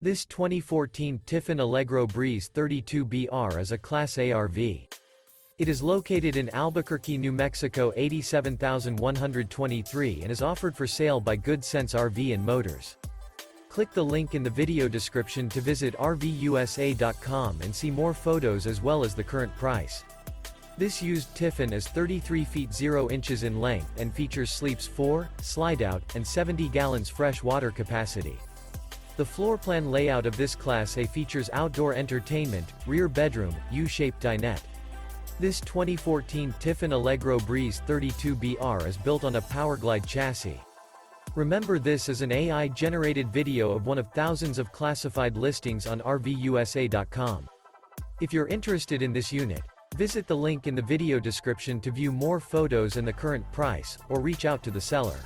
This 2014 Tiffin Allegro Breeze 32BR is a Class A RV. It is located in Albuquerque, New Mexico 87,123 and is offered for sale by Good Sense RV and Motors. Click the link in the video description to visit RVUSA.com and see more photos as well as the current price. This used Tiffin is 33 feet 0 inches in length and features sleeps 4, Slideout, and 70 gallons fresh water capacity. The floor plan layout of this Class A features outdoor entertainment, rear bedroom, U-shaped dinette. This 2014 Tiffin Allegro Breeze 32BR is built on a Powerglide chassis. Remember, this is an AI-generated video of one of thousands of classified listings on RVUSA.com. If you're interested in this unit, visit the link in the video description to view more photos and the current price, or reach out to the seller.